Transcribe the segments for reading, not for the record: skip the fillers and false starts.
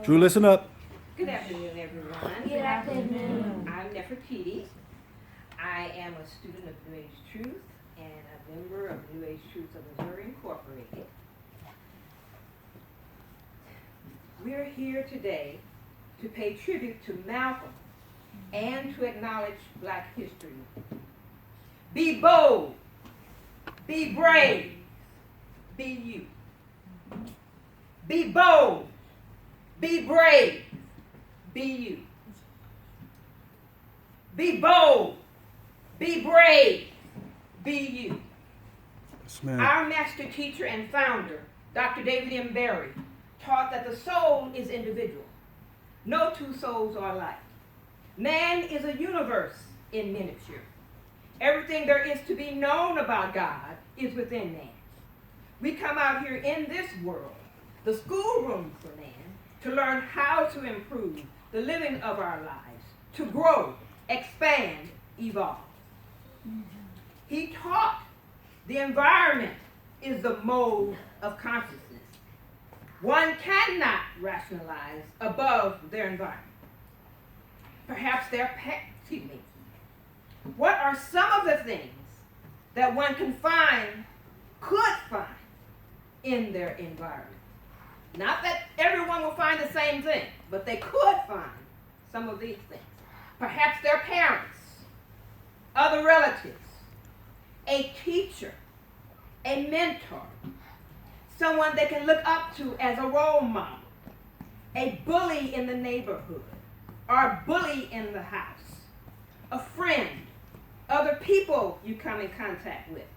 Drew, listen up. Good afternoon, everyone. Good afternoon. I'm Nefertitti. I am a student of New Age Truth and a member of New Age Truth of Missouri Incorporated. We're here today to pay tribute to Malcolm and to acknowledge Black history. Be bold, be brave, be you. Be bold, be brave, be you. Be bold, be brave, be you. Yes, ma'am. Our master teacher and founder, Dr. David M. Berry, taught that the soul is individual. No two souls are alike. Man is a universe in miniature. Everything there is to be known about God is within man. We come out here in this world, the schoolroom for man, to learn how to improve the living of our lives, to grow, expand, evolve. He taught the environment is the mode of consciousness. One cannot rationalize above their environment. Perhaps what are some of the things that one could find in their environment? Not that everyone will find the same thing, but they could find some of these things. Perhaps their parents, other relatives, a teacher, a mentor, someone they can look up to as a role model, a bully in the neighborhood, or a bully in the house, a friend, other people you come in contact with,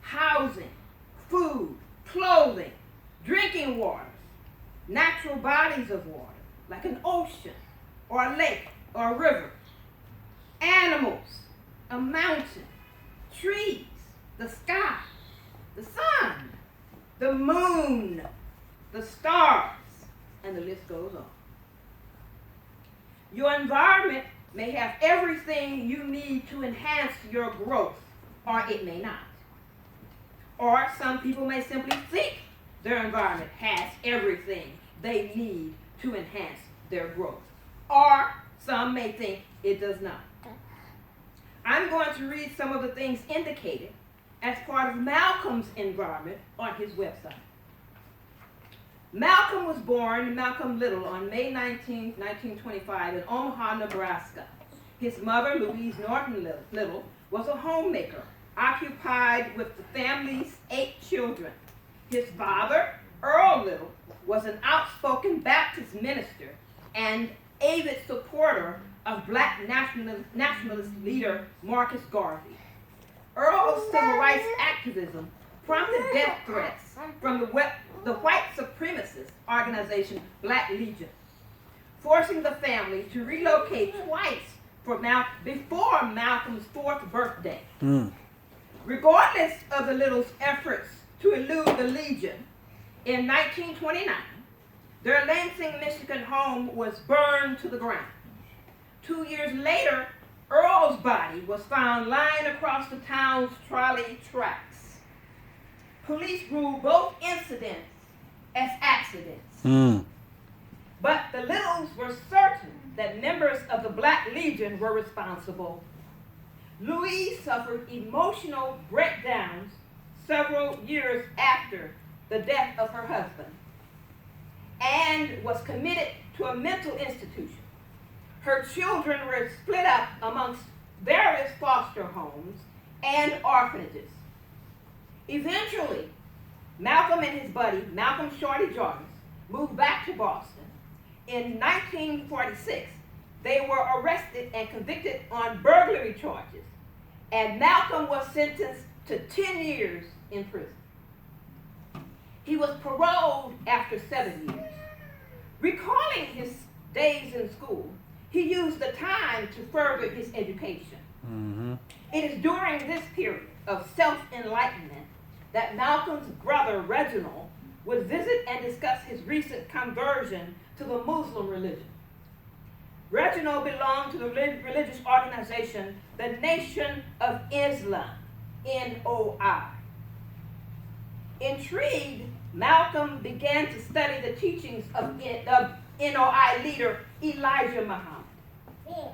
housing, food, clothing, drinking water, natural bodies of water, like an ocean, or a lake, or a river, animals, a mountain, trees, the sky, the sun, the moon, the stars, and the list goes on. Your environment may have everything you need to enhance your growth, or it may not. Or some people may simply think their environment has everything they need to enhance their growth. Or some may think it does not. I'm going to read some of the things indicated as part of Malcolm's environment on his website. Malcolm was born, Malcolm Little, on May 19, 1925 in Omaha, Nebraska. His mother, Louise Norton Little, was a homemaker, occupied with the family's 8 children. His father, Earl Little, was an outspoken Baptist minister and avid supporter of Black nationalist leader Marcus Garvey. Earl's civil rights activism prompted death threats from the white supremacist organization Black Legion, forcing the family to relocate twice before Malcolm's 4th birthday. Regardless of the Littles' efforts to elude the Legion, in 1929, their Lansing, Michigan home was burned to the ground. 2 years later, Earl's body was found lying across the town's trolley tracks. Police ruled both incidents as accidents. But the Littles were certain that members of the Black Legion were responsible. Louise suffered emotional breakdowns several years after the death of her husband and was committed to a mental institution. Her children were split up amongst various foster homes and orphanages. Eventually, Malcolm and his buddy, Malcolm Shorty Jarvis, moved back to Boston. In 1946, they were arrested and convicted on burglary charges, and Malcolm was sentenced to 10 years in prison. He was paroled after 7 years. Recalling his days in school, he used the time to further his education. It is during this period of self-enlightenment that Malcolm's brother Reginald would visit and discuss his recent conversion to the Muslim religion. Reginald belonged to the religious organization, the Nation of Islam, NOI. Intrigued Malcolm began to study the teachings of NOI leader Elijah Muhammad.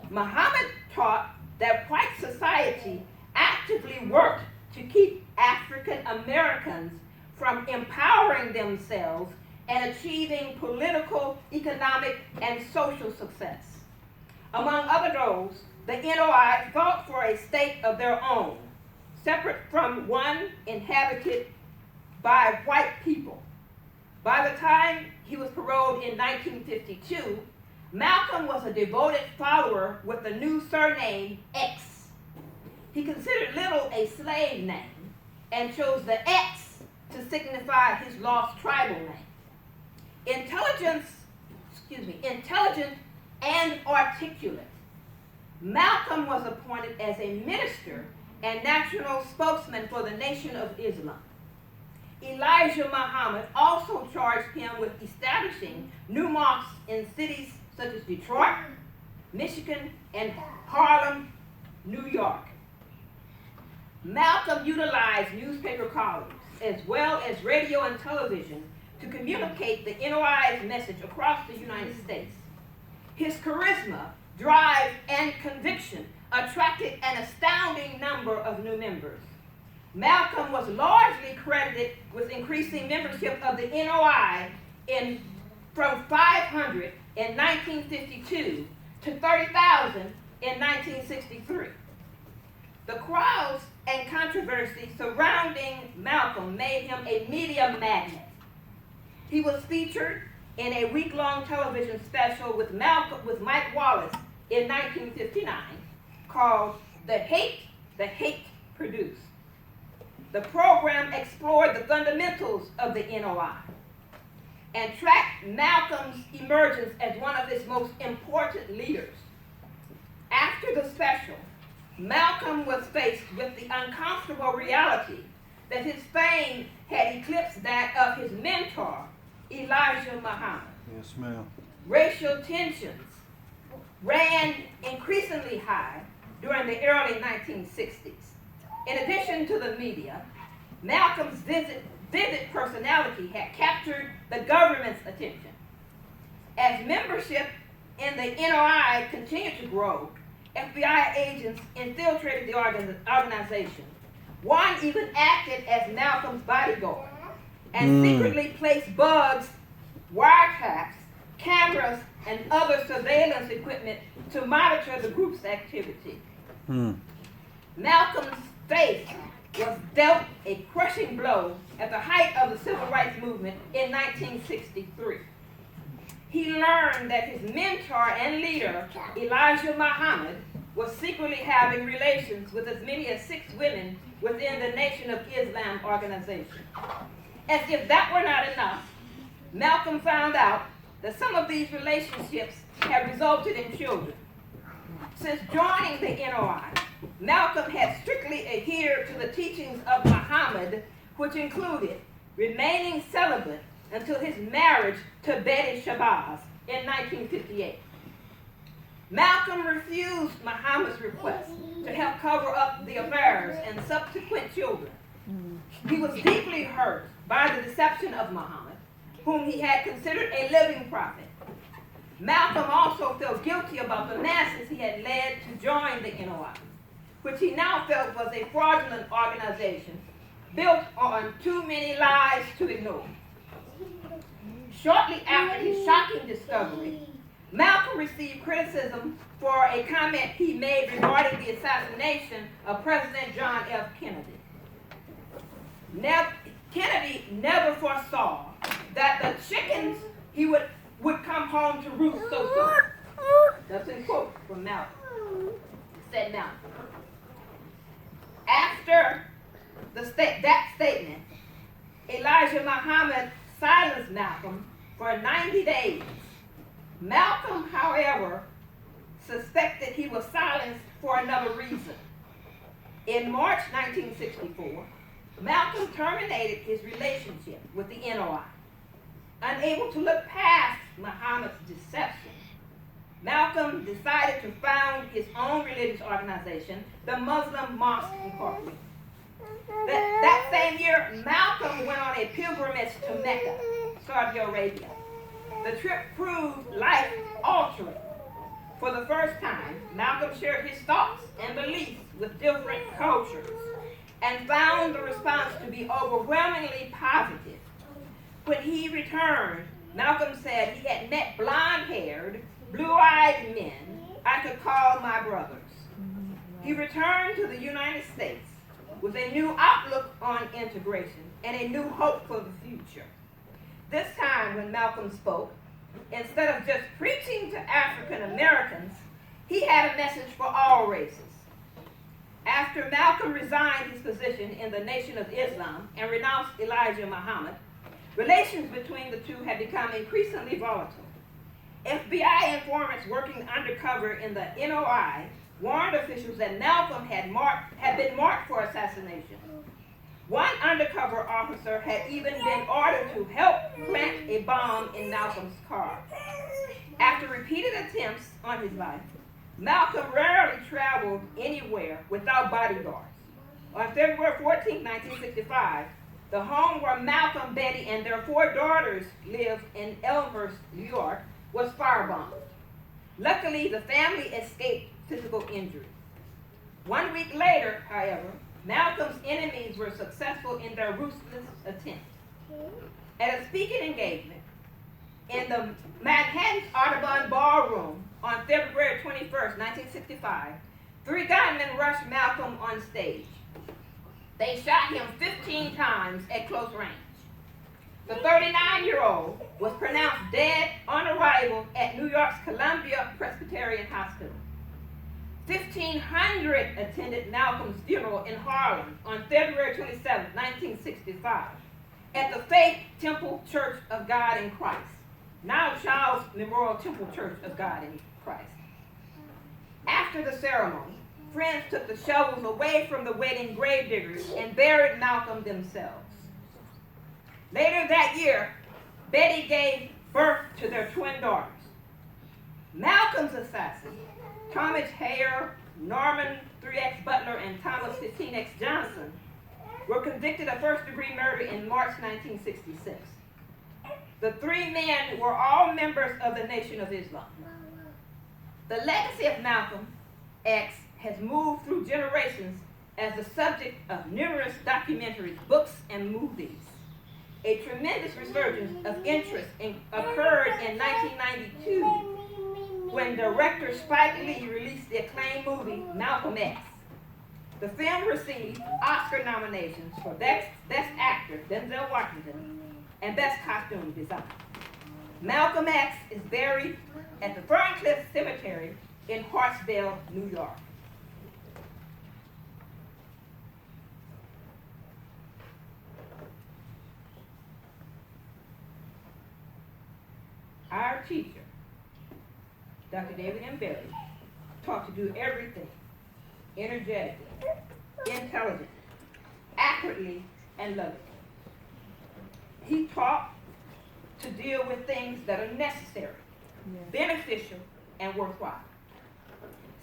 Muhammad taught that white society actively worked to keep African Americans from empowering themselves and achieving political, economic, and social success. Among other goals, the NOI fought for a state of their own, separate from one inhabited by white people. By the time he was paroled in 1952, Malcolm was a devoted follower with the new surname X. He considered Little a slave name and chose the X to signify his lost tribal name. Intelligent and articulate, Malcolm was appointed as a minister and national spokesman for the Nation of Islam. Elijah Muhammad also charged him with establishing new mosques in cities such as Detroit, Michigan, and Harlem, New York. Malcolm utilized newspaper columns as well as radio and television to communicate the NOI's message across the United States. His charisma, drive, and conviction attracted an astounding number of new members. Malcolm was largely credited with increasing membership of the NOI from 500 in 1952 to 30,000 in 1963. The crowds and controversy surrounding Malcolm made him a media magnet. He was featured in a week-long television special with Mike Wallace in 1959 called The Hate Produced. The program explored the fundamentals of the NOI and tracked Malcolm's emergence as one of its most important leaders. After the special, Malcolm was faced with the uncomfortable reality that his fame had eclipsed that of his mentor, Elijah Muhammad. Yes, ma'am. Racial tensions ran increasingly high during the early 1960s. In addition to the media, Malcolm's vivid personality had captured the government's attention. As membership in the NOI continued to grow, FBI agents infiltrated the organization. One even acted as Malcolm's bodyguard and secretly placed bugs, wiretaps, cameras, and other surveillance equipment to monitor the group's activity. Malcolm's fate was dealt a crushing blow at the height of the civil rights movement in 1963. He learned that his mentor and leader, Elijah Muhammad, was secretly having relations with as many as 6 women within the Nation of Islam organization. As if that were not enough, Malcolm found out that some of these relationships had resulted in children. Since joining the NOI, Malcolm had strictly adhered to the teachings of Muhammad, which included remaining celibate until his marriage to Betty Shabazz in 1958. Malcolm refused Muhammad's request to help cover up the affairs and subsequent children. He was deeply hurt by the deception of Muhammad, whom he had considered a living prophet. Malcolm also felt guilty about the masses he had led to join the NOI, which he now felt was a fraudulent organization built on too many lies to ignore. Shortly after his shocking discovery, Malcolm received criticism for a comment he made regarding the assassination of President John F. Kennedy. Kennedy never foresaw that the chickens he would come home to roost so soon. That's a quote from Malcolm. Said Malcolm. After that statement, Elijah Muhammad silenced Malcolm for 90 days. Malcolm, however, suspected he was silenced for another reason. In March 1964, Malcolm terminated his relationship with the NOI. Unable to look past Muhammad's deception, Malcolm decided to found his own religious organization, the Muslim Mosque Incorporated. That same year, Malcolm went on a pilgrimage to Mecca, Saudi Arabia. The trip proved life-altering. For the first time, Malcolm shared his thoughts and beliefs with different cultures and found the response to be overwhelmingly positive. When he returned, Malcolm said he had met blonde-haired, blue-eyed men I could call my brothers. He returned to the United States with a new outlook on integration and a new hope for the future. This time when Malcolm spoke, instead of just preaching to African Americans, he had a message for all races. After Malcolm resigned his position in the Nation of Islam and renounced Elijah Muhammad, relations between the two had become increasingly volatile. FBI informants working undercover in the NOI warned officials that Malcolm had been marked for assassination. One undercover officer had even been ordered to help plant a bomb in Malcolm's car. After repeated attempts on his life, Malcolm rarely traveled anywhere without bodyguards. On February 14, 1965, the home where Malcolm, Betty, and their 4 daughters lived in Elmhurst, New York, was firebombed. Luckily, the family escaped physical injury. 1 week later, however, Malcolm's enemies were successful in their ruthless attempt. At a speaking engagement in the Manhattan's Audubon Ballroom on February 21, 1965, 3 gunmen rushed Malcolm on stage. They shot him 15 times at close range. The 39-year-old was pronounced dead on arrival at New York's Columbia Presbyterian Hospital. 1,500 attended Malcolm's funeral in Harlem on February 27, 1965, at the Faith Temple Church of God in Christ, now Charles Memorial Temple Church of God in Christ. After the ceremony, friends took the shovels away from the wedding gravediggers and buried Malcolm themselves. Later that year, Betty gave birth to their twin daughters. Malcolm's assassins, Thomas Hare, Norman 3X Butler, and Thomas 15X Johnson, were convicted of first-degree murder in March 1966. The 3 men were all members of the Nation of Islam. The legacy of Malcolm X has moved through generations as the subject of numerous documentaries, books, and movies. A tremendous resurgence of interest occurred in 1992 when director Spike Lee released the acclaimed movie Malcolm X. The film received Oscar nominations for Best Actor, Denzel Washington, and Best Costume Design. Malcolm X is buried at the Ferncliff Cemetery in Hartsdale, New York. Our teacher, Dr. David M. Berry, taught to do everything energetically, intelligently, accurately, and lovingly. He taught to deal with things that are necessary, beneficial, and worthwhile.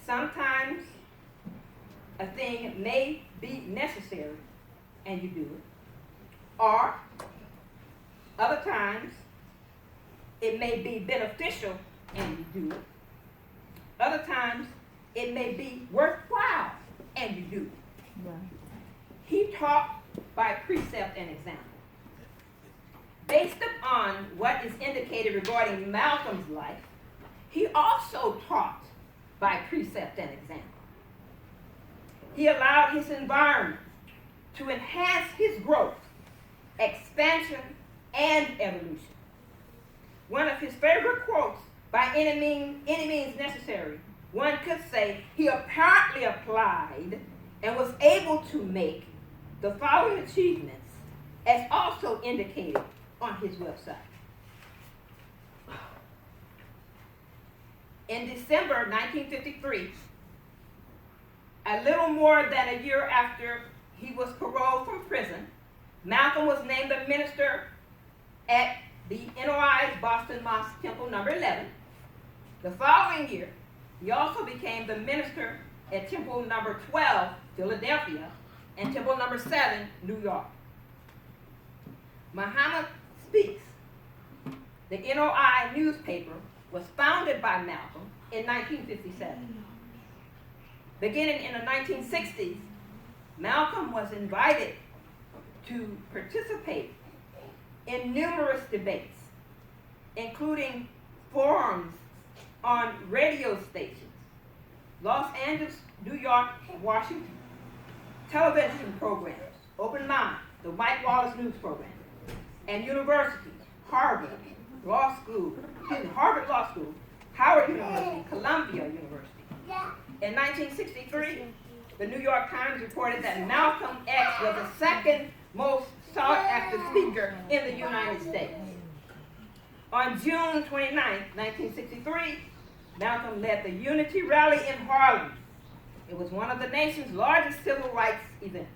Sometimes a thing may be necessary and you do it, or other times it may be beneficial and you do it. Other times it may be worthwhile and you do it. Right. He taught by precept and example. Based upon what is indicated regarding Malcolm's life, he also taught by precept and example. He allowed his environment to enhance his growth, expansion, and evolution. One of his favorite quotes, by any means necessary, one could say he apparently applied and was able to make the following achievements as also indicated on his website. In December 1953, a little more than a year after he was paroled from prison, Malcolm was named a minister at the NOI's Boston Mosque Temple number 11. The following year, he also became the minister at Temple number 12, Philadelphia, and Temple number 7, New York. Muhammad Speaks, the NOI newspaper, was founded by Malcolm in 1957. Beginning in the 1960s, Malcolm was invited to participate in numerous debates, including forums on radio stations, Los Angeles, New York, Washington, television programs, Open Mind, the Mike Wallace News program, and universities, Harvard Law School, Howard University, Columbia University. In 1963, the New York Times reported that Malcolm X was the second most sought-after speaker in the United States. On June 29, 1963, Malcolm led the Unity Rally in Harlem. It was one of the nation's largest civil rights events.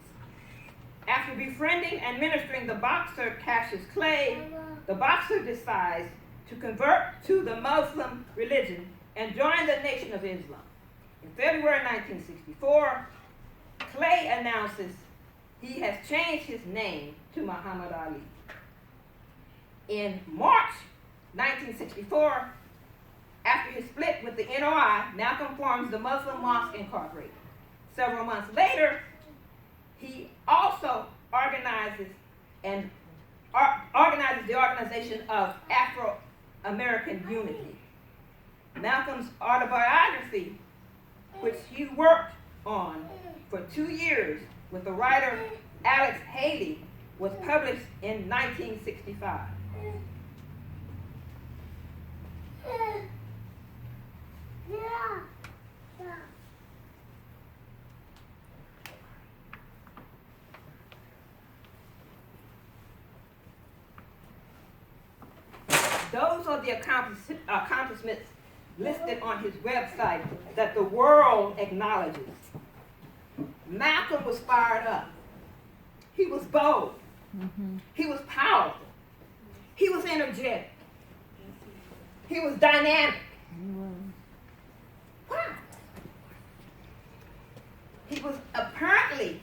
After befriending and ministering the boxer Cassius Clay, the boxer decides to convert to the Muslim religion and join the Nation of Islam. In February 1964, Clay announces he has changed his name to Muhammad Ali. In March 1964, after his split with the NOI, Malcolm forms the Muslim Mosque Incorporated. Several months later, he also organizes the organization of Afro-American Unity. Malcolm's autobiography, which he worked on for 2 years with the writer Alex Haley, was published in 1965. Those are the accomplishments listed on his website that the world acknowledges. Malcolm was fired up. He was bold. He was powerful. He was energetic. He was dynamic. Wow. He was apparently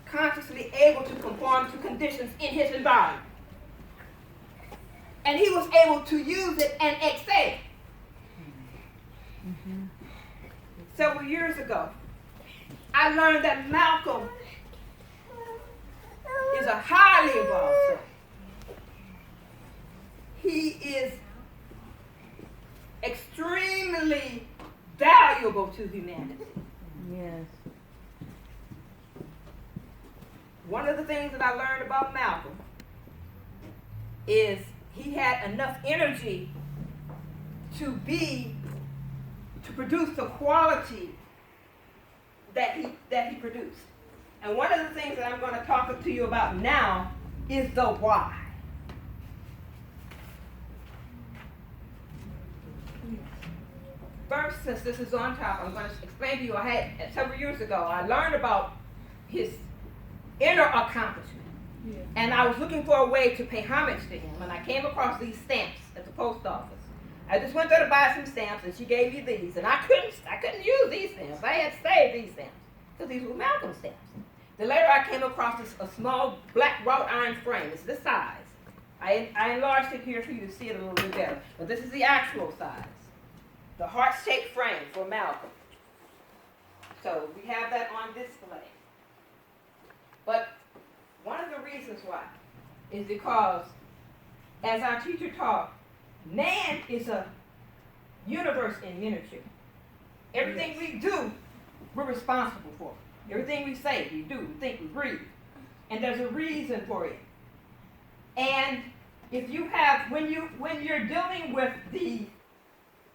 consciously able to conform to conditions in his environment. And he was able to use it and excel. Several years ago, I learned that Malcolm is a highly evolved soul. He is extremely valuable to humanity. Yes. One of the things that I learned about Malcolm is he had enough energy to produce the quality that he produced. And one of the things that I'm going to talk to you about now is the why. First, since this is on top, I'm going to explain to you, several years ago, I learned about his inner accomplishment. Yeah. And I was looking for a way to pay homage to him, and I came across these stamps at the post office. I just went there to buy some stamps, and she gave me these, and I couldn't use these stamps. I had saved these stamps, because these were Malcolm stamps. Then later I came across a small black wrought iron frame. It's this size. I enlarged it here for you to see it a little bit better, but this is the actual size. The heart-shaped frame for Malcolm. So we have that on display. But one of the reasons why is because, as our teacher taught, man is a universe in miniature. Everything we do, we're responsible for. Everything we say, we do, we think, we breathe. And there's a reason for it. And if you have, when you're dealing with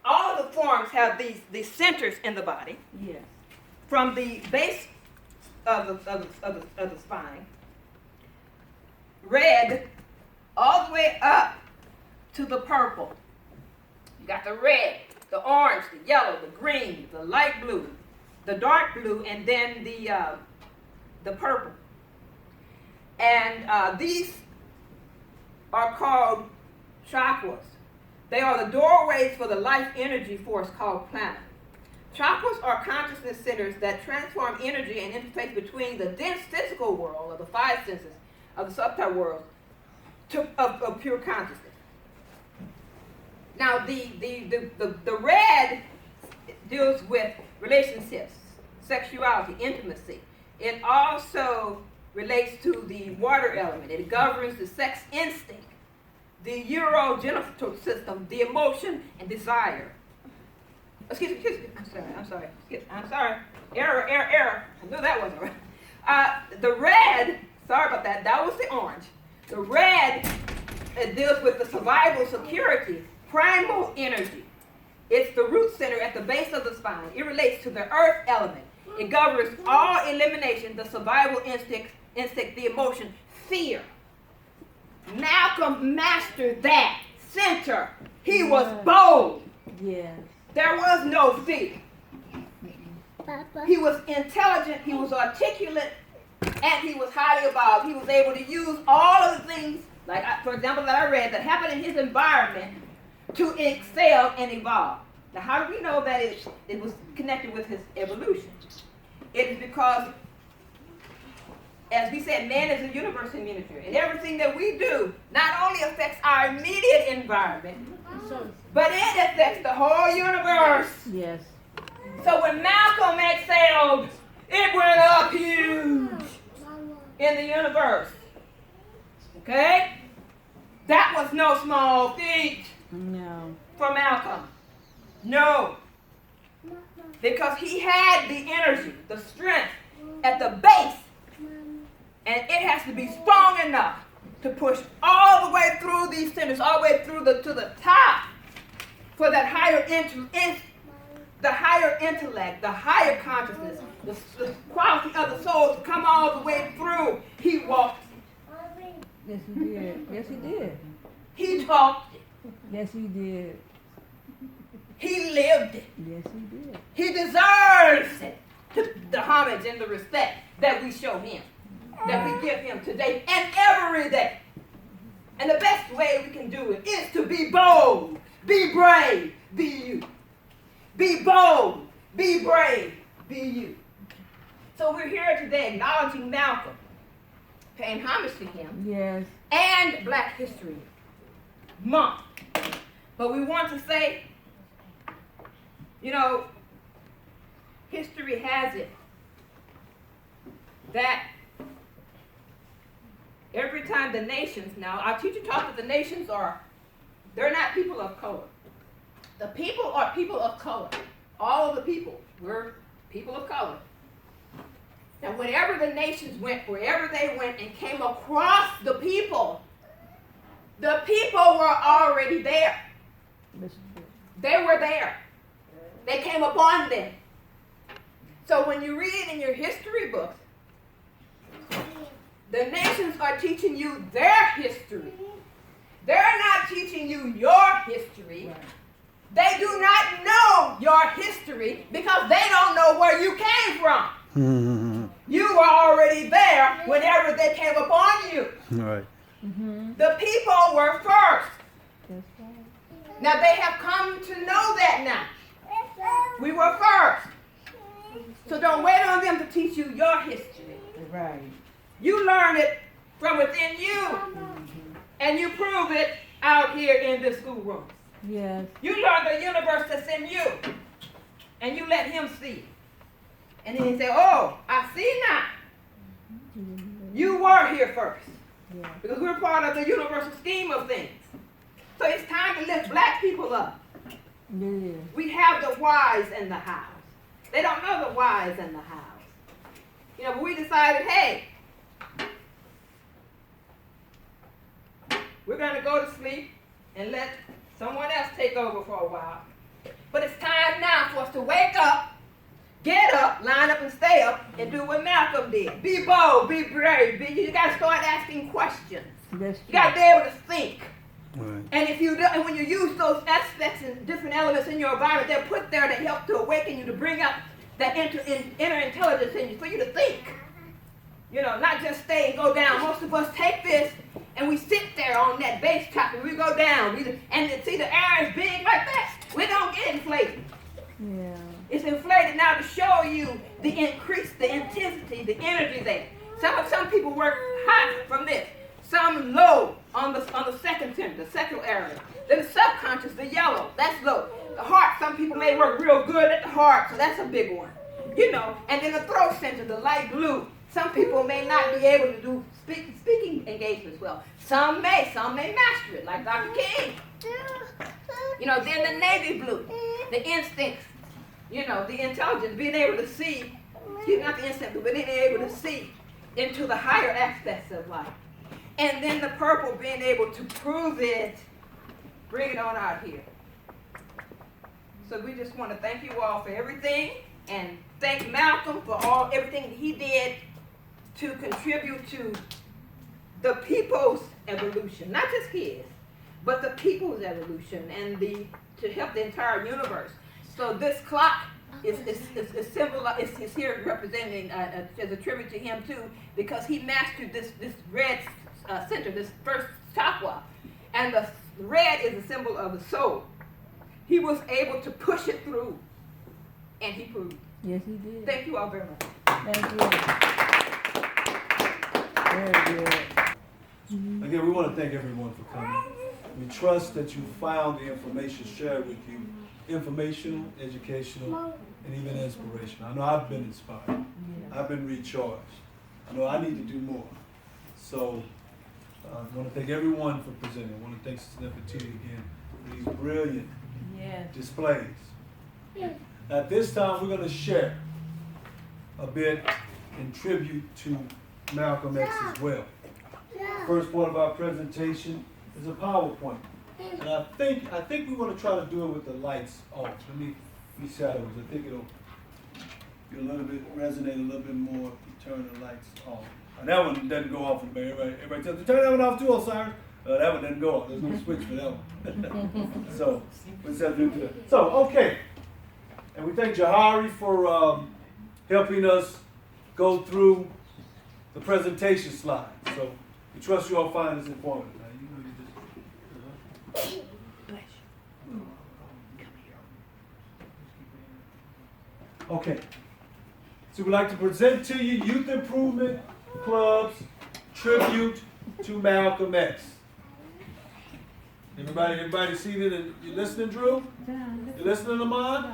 all of the forms have these centers in the body. Yes. From the base of the spine, red, all the way up to the purple. You got the red, the orange, the yellow, the green, the light blue, the dark blue, and then the purple. And these are called chakras. They are the doorways for the life energy force called prana. Chakras are consciousness centers that transform energy and interface between the dense physical world of the five senses of the subtle world of pure consciousness. Now, the red deals with relationships, sexuality, intimacy. It also relates to the water element. It governs the sex instinct, the urogenital system, the emotion and desire. Excuse me. I'm sorry. Error. I knew that wasn't right. The red, sorry about that. That was the orange. The red, it deals with the survival, security, primal energy. It's the root center at the base of the spine. It relates to the earth element. It governs all elimination, the survival instinct, the emotion, fear. Malcolm mastered that center. He was bold. Yes. There was no fear. He was intelligent, he was articulate, and he was highly evolved. He was able to use all of the things, like for example, that I read, that happened in his environment to excel and evolve. Now, how do we know that it was connected with his evolution? It is because, as we said, man is a universe in miniature, and everything that we do not only affects our immediate environment, but it affects the whole universe. Yes. So when Malcolm excelled, it went up huge in the universe. Okay? That was no small feat No. for Malcolm. No. Because he had the energy, the strength at the base. And it has to be strong enough to push all the way through these centers, all the way through to the top, for that higher the higher intellect, the higher consciousness, the quality of the soul to come all the way through. He walked. Yes, he did. Yes, he did. He talked. Yes, he did. He lived it. Yes, he did. He deserves it. The homage and the respect that we show him, that we give him today and every day. And the best way we can do it is to be bold, be brave, be you. Be bold, be brave, be you. So we're here today acknowledging Malcolm, paying homage to him, Yes. and Black History Month. But we want to say, history has it that every time the nations, now our teacher taught that the nations they're not people of color. The people are people of color. All of the people were people of color. And whenever the nations went, wherever they went and came across the people were already there. They were there. They came upon them. So when you read in your history books, the nations are teaching you their history. They're not teaching you your history. Right. They do not know your history because they don't know where you came from. You were already there whenever they came upon you. Right. Mm-hmm. The people were first. That's right. Now they have come to know that now. We were first. So don't wait on them to teach you your history. Right. You learn it from within you. Mm-hmm. And you prove it out here in this schoolroom. Yes. You learn the universe that's in you. And you let him see. And then he say, oh, I see now. You were here first. Yeah. Because we're part of the universal scheme of things. So it's time to lift Black people up. It is. We have the whys and the hows. They don't know the whys and the hows. But we decided, hey, we're going to go to sleep and let someone else take over for a while. But it's time now for us to wake up, get up, line up and stay up, and do what Malcolm did. Be bold, be brave. You got to start asking questions. That's You got to be able to think. Right. And if you do, and when you use those aspects and different elements in your environment, they're put there to help to awaken you, to bring up that inner intelligence in you, for you to think. Not just stay and go down. Most of us take this and we sit there on that base top and we go down. And see, the air is big like that. We don't get inflated. Yeah. It's inflated the increase, the intensity, the energy there. Some people work high from this, some low on the second center, the sacral area. Then the subconscious, the yellow, that's low. The heart, some people may work real good at the heart, so that's a big one. You know, and then the throat center, the light blue. Some people may not be able to do speaking engagements well. Some may master it, like Dr. King. You know, then the navy blue, the instincts, you know, the intelligence, being able to see, not the instinct, but being able to see into the higher aspects of life. And then the purple, being able to prove it, bring it on out here. So we just want to thank you all for everything, and thank Malcolm for everything that he did to contribute to the people's evolution, not just his, but the people's evolution, and to help the entire universe. So this clock is here representing as a tribute to him too, because he mastered this red center, this first chakra, and the red is a symbol of the soul. He was able to push it through, and he proved. Yes, he did. Thank you all very much. Thank you. Very good. Again, we want to thank everyone for coming. We trust that you found the information shared with you informational, educational, and even inspirational. I know I've been inspired. Yeah. I've been recharged. I know I need to do more. So I want to thank everyone for presenting. I want to thank Sister Nefertitti again for these brilliant Yes. displays. At this time, we're going to share a bit in tribute to Malcolm X as well. First part of our presentation is a PowerPoint. And I think we want to try to do it with the lights off. Let me shadows. I think it'll be a little bit, resonate a little bit more if you turn the lights off. And that one doesn't go off in the everybody tells me, turn that one off too, Osiris. That one doesn't go off. There's no switch for that one. So, what's that do to that? So, okay. And we thank Jahari for helping us go through the presentation slides. So, we trust you all find this informative. Now, you know you just... Okay. So we'd like to present to you Youth Improvement Club's tribute to Malcolm X. Everybody seated and you listening, Drew? You listening, Lamont?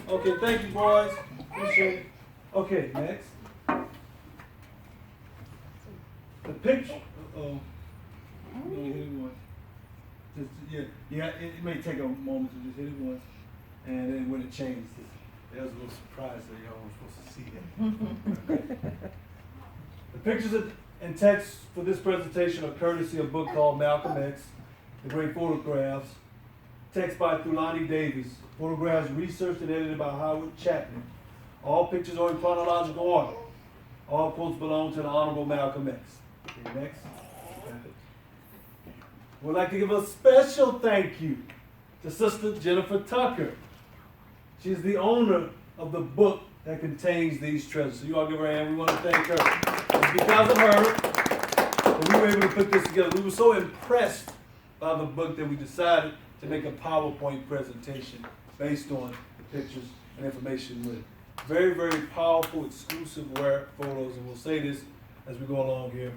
Okay, thank you, boys. Appreciate it. Okay, next. The picture. Uh-oh. You only hit it once. Yeah, it may take a moment to just hit it once. And then when it changes, there was a little surprise that y'all weren't supposed to see that. The pictures and text for this presentation are courtesy of a book called Malcolm X, The Great Photographs, text by Thulani Davis, photographs researched and edited by Howard Chapman. All pictures are in chronological order. All quotes belong to the Honorable Malcolm X. Okay, next. We'd like to give a special thank you to Sister Jennifer Tucker. She is the owner of the book that contains these treasures. So you all give her a hand. We want to thank her. It's because of her that we were able to put this together. We were so impressed by the book that we decided to make a PowerPoint presentation based on the pictures and information with it. Very, very powerful, exclusive photos, and we'll say this as we go along here.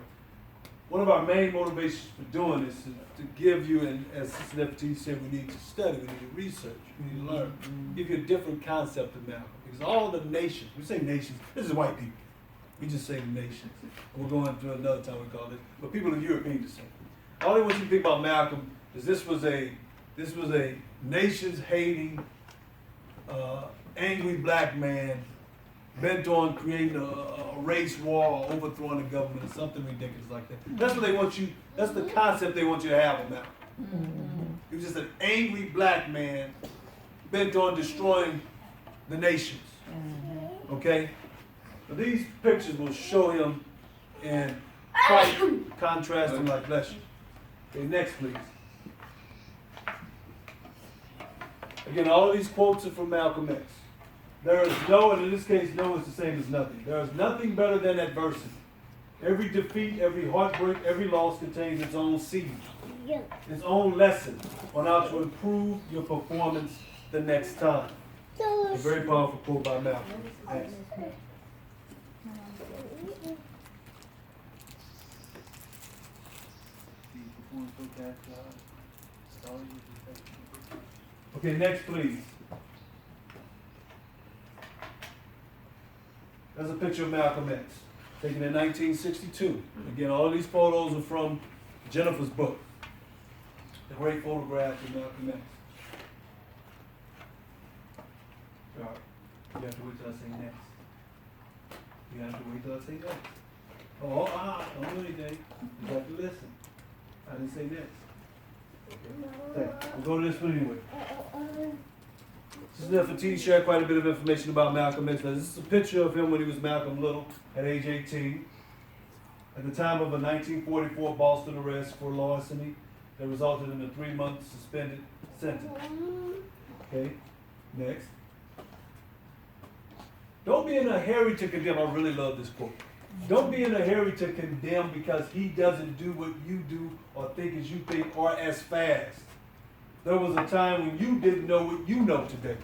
One of our main motivations for doing this is to give you, and as Sister Nefertitti said, we need to study, we need to research, we need to learn, give you a different concept of Malcolm. Because all the nations, we say nations, this is white people, we just say nations. We're going to another time we call this, but people of European descent. All I want you to think about Malcolm is this was a nations-hating, angry black man bent on creating a race war or overthrowing the government or something ridiculous like that. That's what they want you, that's the concept they want you to have of Malcolm. Mm-hmm. He was just an angry black man bent on destroying the nations. Mm-hmm. Okay? So these pictures will show him in quite contrasting like bless you. Okay, next please. Again, all of these quotes are from Malcolm X. There is no, and in this case, no is the same as nothing. There is nothing better than adversity. Every defeat, every heartbreak, every loss contains its own seed, its own lesson on how to improve your performance the next time. A very powerful quote by Malcolm. Next. Okay, next please. That's a picture of Malcolm X, taken in 1962. Again, all of these photos are from Jennifer's book. The great photograph of Malcolm X. All right. You have to wait till I say next. You have to wait till I say next. Don't do anything. You have to listen. I didn't say next. Okay, we'll go to this one anyway. This is Nefertitti shared quite a bit of information about Malcolm X. Now, this is a picture of him when he was Malcolm Little at age 18. At the time of a 1944 Boston arrest for larceny that resulted in a 3-month suspended sentence. Okay, next. Don't be in a hurry to condemn. I really love this quote. Don't be in a hurry to condemn because he doesn't do what you do or think as you think or as fast. There was a time when you didn't know what you know today.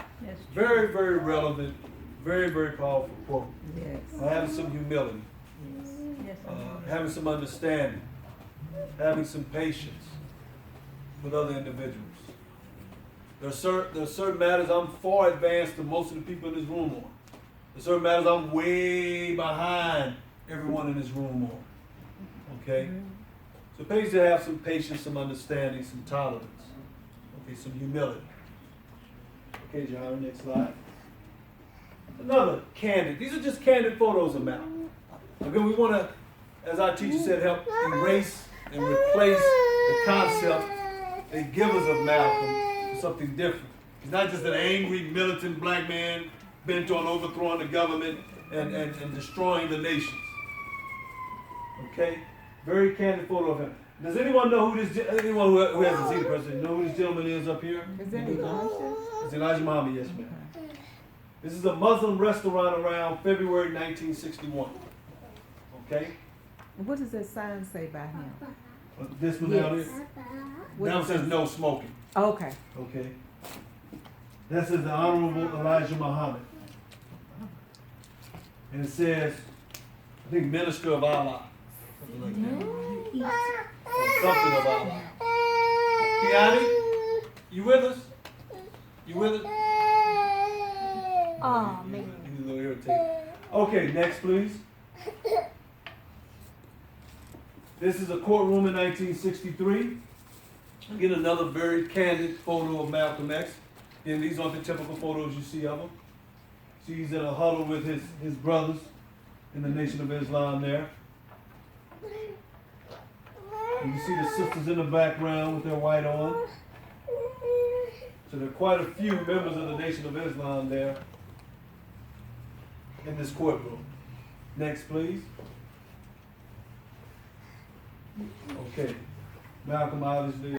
Very, very relevant, very, very powerful quote. Yes. Having some humility, Yes. having some understanding, having some patience with other individuals. There are certain matters I'm far advanced than most of the people in this room on. There are certain matters I'm way behind everyone in this room on. Okay? So it pays to have some patience, some understanding, some tolerance. Okay, some humility. Okay, John, next slide. Another candid. These are just candid photos of Malcolm. Okay, we want to, as our teacher said, help erase and replace the concept they give us of Malcolm with something different. He's not just an angry, militant black man bent on overthrowing the government and destroying the nations. Okay? Very candid photo of him. Does anyone know who anyone who hasn't seen the person, know who this gentleman is up here? Is that Elijah? It's Elijah Muhammad, yes ma'am. This is a Muslim restaurant around February 1961. Okay? What does that sign say by him? This one down here? Down says no smoking. Okay. Okay? That says the Honorable Elijah Muhammad. And it says, I think Minister of Allah. Something like that. Or something of Allah. Kiani, you with us? You with us? Oh, man. He's a little irritated. Okay, next please. This is a courtroom in 1963. Again, another very candid photo of Malcolm X. And these aren't the typical photos you see of him. See, he's in a huddle with his brothers in the Nation of Islam there. And you see the sisters in the background with their white on. So there are quite a few members of the Nation of Islam there in this courtroom. Next, please. Okay. Malcolm obviously